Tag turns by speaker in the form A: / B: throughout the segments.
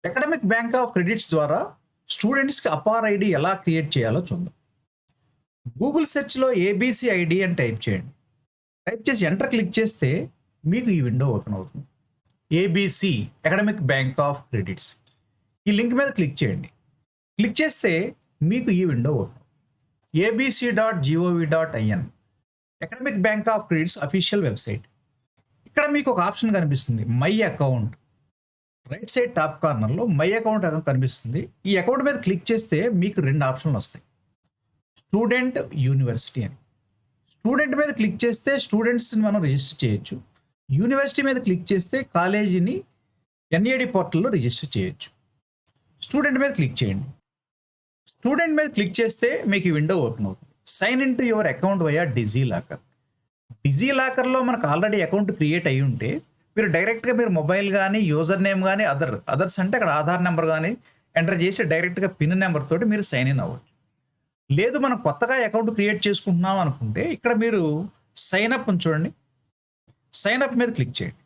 A: Academic bank of credits ద్వారా స్టూడెంట్స్కి APAAR ID ఎలా క్రియేట్ చేయాలో చూద్దాం. గూగుల్ సెర్చ్లో ఏబీసీ ఐడి అని టైప్ చేయండి. టైప్ చేసి ఎంటర్ క్లిక్ చేస్తే మీకు ఈ విండో ఓపెన్ అవుతుంది. ABC academic bank of credits, ఈ లింక్ మీద క్లిక్ చేయండి. క్లిక్ చేస్తే మీకు ఈ window open abc.gov.in academic bank of credits official website. ఇక్కడ మీకు ఒక ఆప్షన్ కనిపిస్తుంది, my account. Right side top కార్నర్లో మై అకౌంట్ కనిపిస్తుంది. ఈ అకౌంట్ మీద క్లిక్ చేస్తే మీకు రెండు ఆప్షన్లు వస్తాయి, స్టూడెంట్, యూనివర్సిటీ అని. స్టూడెంట్ మీద క్లిక్ చేస్తే స్టూడెంట్స్ని మనం రిజిస్టర్ చేయొచ్చు. యూనివర్సిటీ మీద క్లిక్ చేస్తే కాలేజీని ఎన్ఏడి పోర్టల్లో రిజిస్టర్ చేయొచ్చు. స్టూడెంట్ మీద క్లిక్ చేయండి. స్టూడెంట్ మీద క్లిక్ చేస్తే మీకు ఈ విండో ఓపెన్ అవుతుంది. Sign in to your account via DigiLocker. డిజీలాకర్లో మనకు ఆల్రెడీ అకౌంట్ క్రియేట్ అయ్యి ఉంటే మీరు డైరెక్ట్గా మీరు మొబైల్ కానీ యూజర్ నేమ్ కానీ అదర్స్ అంటే అక్కడ ఆధార్ నెంబర్ కానీ ఎంటర్ చేసి డైరెక్ట్గా పిన్ నెంబర్ తోటి మీరు సైన్ ఇన్ అవ్వచ్చు. లేదు మనం కొత్తగా అకౌంట్ క్రియేట్ చేసుకుంటున్నాం అనుకుంటే ఇక్కడ మీరు సైన్ అప్ చూడండి. సైన్ అప్ మీద క్లిక్ చేయండి.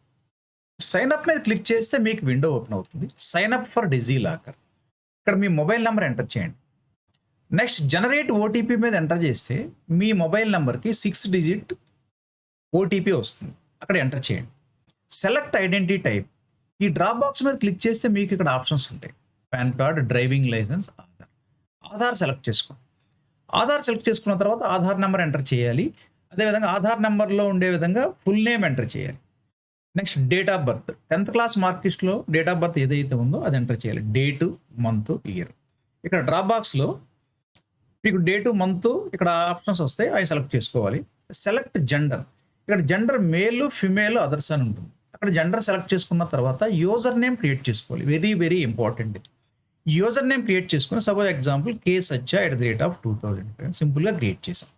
A: సైన్ అప్ మీద క్లిక్ చేస్తే మీకు విండో ఓపెన్ అవుతుంది. Sign up for DigiLocker. ఇక్కడ మీ మొబైల్ నెంబర్ ఎంటర్ చేయండి. నెక్స్ట్ జనరేట్ ఓటీపీ మీద ఎంటర్ చేస్తే మీ మొబైల్ నెంబర్కి 6 డిజిట్ ఓటీపీ వస్తుంది. అక్కడ ఎంటర్ చేయండి. Select identity type. ఈ డ్రాప్ బాక్స్ మీద క్లిక్ చేస్తే మీకు ఇక్కడ ఆప్షన్స్ ఉంటాయి, PAN card, driving licence, Aadhaar. Aadhaar select చేసుకోండి. ఆధార్ సెలెక్ట్ చేసుకున్న తర్వాత ఆధార్ నెంబర్ ఎంటర్ చేయాలి. అదేవిధంగా ఆధార్ నెంబర్లో ఉండే విధంగా ఫుల్ నేమ్ ఎంటర్ చేయాలి. Next date of birth, 10th class mark లిస్ట్లో డేట్ ఆఫ్ బర్త్ ఏదైతే ఉందో అది ఎంటర్ చేయాలి. Date, month, year. ఇక్కడ డ్రాప్ బాక్స్లో మీకు డేటు, మంత్ ఇక్కడ ఆప్షన్స్ వస్తాయి, అవి సెలెక్ట్ చేసుకోవాలి. Select gender. ఇక్కడ జెండర్ మేల్, ఫిమేల్, అదర్స్ అని ఉంటుంది. అక్కడ జెండర్ సెలెక్ట్ చేసుకున్న తర్వాత యూజర్ నేమ్ క్రియేట్ చేసుకోవాలి. Very very important. User name create చేసుకుని సపోజ్ ఎగ్జాంపుల్ ksachcha@2000 సింపుల్గా క్రియేట్ చేసాం.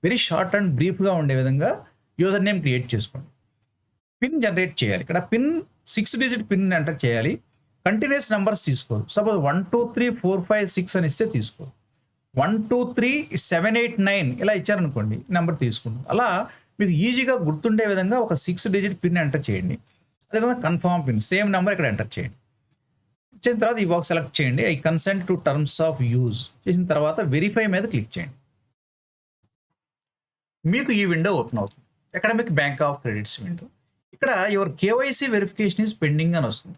A: వెరీ షార్ట్ అండ్ బ్రీఫ్గా ఉండే విధంగా యూజర్ నేమ్ క్రియేట్ చేసుకోండి. పిన్ జనరేట్ చేయాలి. ఇక్కడ పిన్ 6 డిజిట్ పిన్ ఎంటర్ చేయాలి. కంటిన్యూస్ నెంబర్స్ తీసుకోదు. సపోజ్ 1 2 3 4 5 6 అని ఇస్తే తీసుకోదు. 1 2 3 7 8 9 ఇలా ఇచ్చారనుకోండి, నెంబర్ తీసుకుంటుంది. అలా మీకు ఈజీగా గుర్తుండే విధంగా ఒక 6 డిజిట్ పిన్ ఎంటర్ చేయండి. అదేవిధంగా కన్ఫర్మ్ పిన్, సేమ్ నెంబర్ ఇక్కడ ఎంటర్ చేయండి. చేసిన తర్వాత ఈ బాక్స్ సెలెక్ట్ చేయండి. I consent to terms of use చేసిన తర్వాత వెరిఫై మీద క్లిక్ చేయండి. మీకు ఈ విండో ఓపెన్ అవుతుంది, academic bank of credits window. ఇక్కడ your KYC verification is pending అని వస్తుంది.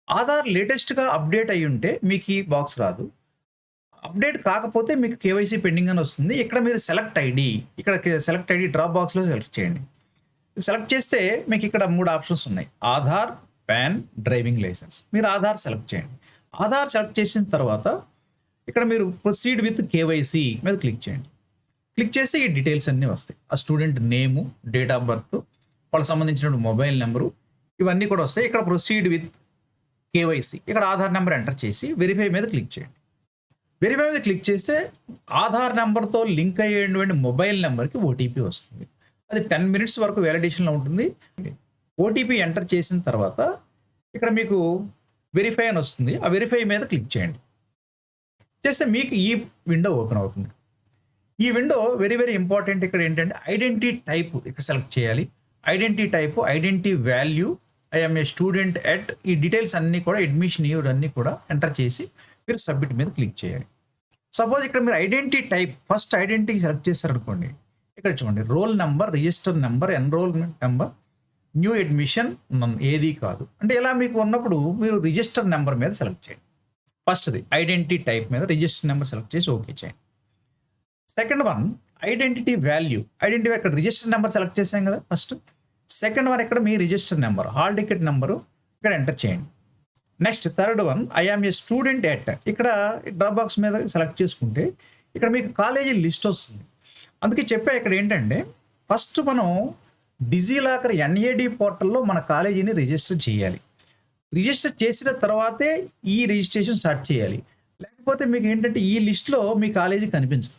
A: ఆధార్ లేటెస్ట్గా అప్డేట్ అయ్యి ఉంటే మీకు ఈ బాక్స్ రాదు. అప్డేట్ కాకపోతే మీకు కేవైసీ పెండింగ్ అని వస్తుంది. ఇక్కడ మీరు సెలెక్ట్ ఐడి, ఇక్కడ సెలెక్ట్ ఐడి డ్రాప్ బాక్స్లో సెలెక్ట్ చేయండి. సెలెక్ట్ చేస్తే మీకు ఇక్కడ 3 ఆప్షన్స్ ఉన్నాయి, ఆధార్, పాన్, డ్రైవింగ్ లైసెన్స్. మీరు ఆధార్ సెలెక్ట్ చేయండి. ఆధార్ సెలెక్ట్ చేసిన తర్వాత ఇక్కడ మీరు ప్రొసీడ్ విత్ కేవైసీ మీద క్లిక్ చేయండి. క్లిక్ చేస్తే ఈ డీటెయిల్స్ అన్నీ వస్తాయి. ఆ student name, date of birth, వాళ్ళకి సంబంధించిన మొబైల్ నెంబరు, ఇవన్నీ కూడా వస్తాయి. ఇక్కడ ప్రొసీడ్ విత్ కేవైసీ, ఇక్కడ ఆధార్ నెంబర్ ఎంటర్ చేసి వెరిఫై మీద క్లిక్ చేయండి. వెరిఫై మీద క్లిక్ చేస్తే ఆధార్ నెంబర్తో లింక్ అయ్యేటువంటి మొబైల్ నెంబర్కి ఓటీపీ వస్తుంది. అది 10 minutes వరకు వ్యాలిడేషన్లో ఉంటుంది. ఓటీపీ ఎంటర్ చేసిన తర్వాత ఇక్కడ మీకు వెరిఫై అని వస్తుంది. ఆ వెరిఫై మీద క్లిక్ చేయండి. చేస్తే మీకు ఈ విండో ఓపెన్ అవుతుంది. ఈ విండో వెరీ వెరీ ఇంపార్టెంట్. ఇక్కడ ఏంటంటే ఐడెంటిటీ టైప్ ఇక్కడ సెలెక్ట్ చేయాలి. Identity type, identity value, I'm a student at, ఈ డీటెయిల్స్ అన్నీ కూడా అడ్మిషన్ ఇయర్ అన్నీ కూడా ఎంటర్ చేసి మీరు సబ్మిట్ మీద క్లిక్ చేయాలి. సపోజ్ ఇక్కడ మీరు identity type first identity select చేశారనుకోండి, ఇక్కడ చూడండి roll number, register number, enrolment number, new admission, ఏది కాదు అంటే ఇలా మీకు ఉన్నప్పుడు మీరు రిజిస్టర్ నెంబర్ మీద సెలెక్ట్ చేయండి. ఫస్ట్ది ఐడెంటిటీ టైప్ మీద రిజిస్టర్ నెంబర్ సెలెక్ట్ చేసి ఓకే చేయండి. Second one identity value. Identity ఇక్కడ రిజిస్టర్ నెంబర్ సెలెక్ట్ చేసాం కదా ఫస్ట్. సెకండ్ వన్ ఇక్కడ మీ register number, hall ticket number ఇక్కడ ఎంటర్ చేయండి. Next third one I'm a student at, ఇక్కడ డ్రాప్ బాక్స్ మీద సెలెక్ట్ చేసుకుంటే ఇక్కడ మీకు కాలేజీ లిస్ట్ వస్తుంది. అందుకే చెప్పా ఇక్కడ ఏంటంటే ఫస్ట్ మనం డిజీలాకర్ ఎన్ఏడి పోర్టల్లో మన కాలేజీని రిజిస్టర్ చేయాలి. రిజిస్టర్ చేసిన తర్వాతే ఈ రిజిస్ట్రేషన్ స్టార్ట్ చేయాలి. లేకపోతే మీకు ఏంటంటే ఈ లిస్ట్లో మీ కాలేజీ కనిపించదు.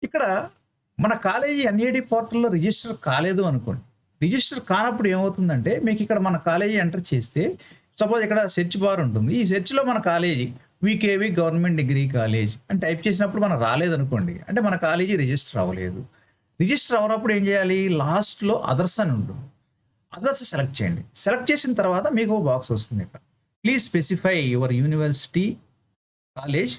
A: ఇక్కడ మన కాలేజీ ఎన్ఏడి పోర్టల్లో రిజిస్టర్ కాలేదు అనుకోండి. రిజిస్టర్ కానప్పుడు ఏమవుతుందంటే మీకు ఇక్కడ మన కాలేజీ ఎంటర్ చేస్తే సపోజ్ ఇక్కడ సెర్చ్ బార్ ఉంటుంది. ఈ సెర్చ్లో మన college VKV government degree college అని టైప్ చేసినప్పుడు మనం రాలేదనుకోండి, అంటే మన కాలేజీ రిజిస్టర్ అవ్వలేదు. రిజిస్టర్ అవ్వనప్పుడు ఏం చేయాలి, లాస్ట్లో అదర్స్ అని ఉంటుంది. అదర్స్ సెలెక్ట్ చేయండి. సెలెక్ట్ చేసిన తర్వాత మీకు బాక్స్ వస్తుంది. ఇక్కడ please specify your university, college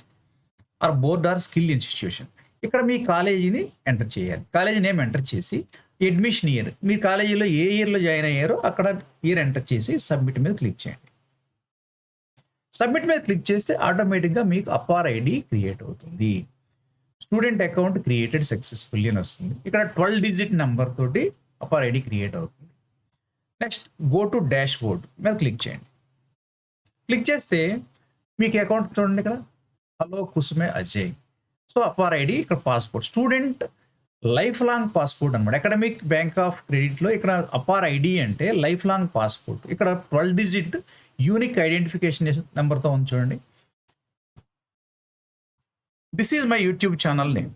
A: are board are skill institution. ఇక్కడ మీ కాలేజీని ఎంటర్ చేయాలి. కాలేజీ నేమ్ ఎంటర్ చేసి అడ్మిషన్ ఇయర్, మీ కాలేజీలో ఏ ఇయర్లో జాయిన్ అయ్యారో అక్కడ ఇయర్ ఎంటర్ చేసి సబ్మిట్ మీద క్లిక్ చేయండి. సబ్మిట్ మీద క్లిక్ చేస్తే ఆటోమేటిక్గా మీకు అపార్ ఐడి క్రియేట్ అవుతుంది. స్టూడెంట్ అకౌంట్ క్రియేటెడ్ సక్సెస్ఫుల్లీ అని వస్తుంది. ఇక్కడ 12 డిజిట్ నెంబర్ తోటి అపార్ ఐడి క్రియేట్ అవుతుంది. Next go to dash board మీద క్లిక్ చేయండి. క్లిక్ చేస్తే మీకు అకౌంట్ చూడండి ఇక్కడ hello Kusume Ajay. So APAAR ID ఇక్కడ passport, student lifelong passport అనమాట. అకాడమిక్ బ్యాంక్ ఆఫ్ క్రెడిట్లో ఇక్కడ అపార్ ఐడి అంటే లైఫ్ లాంగ్ పాస్పోర్ట్. ఇక్కడ 12 డిజిట్ యూనిక్ ఐడెంటిఫికేషన్ నెంబర్తో ఉంది చూడండి. This is my YouTube channel name,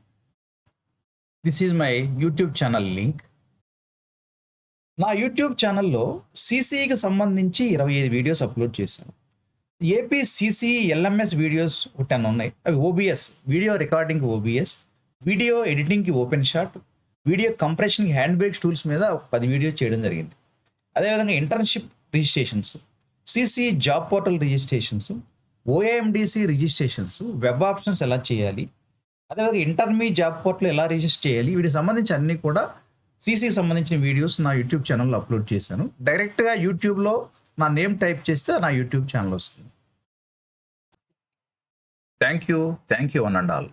A: this is my YouTube channel link. నా యూట్యూబ్ ఛానల్లో సిసిఈకి సంబంధించి 25 వీడియోస్ అప్లోడ్ చేశాను. ఏపీ సిసి ఎల్ఎంఎస్ వీడియోస్ 10 ఉన్నాయి. అవి OBS video recording, OBS video ఎడిటింగ్కి ఓపెన్ షాట్, వీడియో కంప్రెషన్కి హ్యాండ్ బ్రేక్ టూల్స్ మీద 10 వీడియోస్ చేయడం జరిగింది. అదేవిధంగా internship registrations, CC job portal registrations, OAMDC registrations, web options ఎలా చేయాలి, అదేవిధంగా ఇంటర్మీ జాబ్ పోర్టల్ ఎలా రిజిస్టర్ చేయాలి, వీటికి సంబంధించి అన్నీ కూడా సిసికి సంబంధించిన వీడియోస్ నా యూట్యూబ్ ఛానల్లో అప్లోడ్ చేశాను. డైరెక్ట్గా యూట్యూబ్లో నా నేమ్ టైప్ చేస్తే నా యూట్యూబ్ ఛానల్ వస్తుంది. Thank you one and all.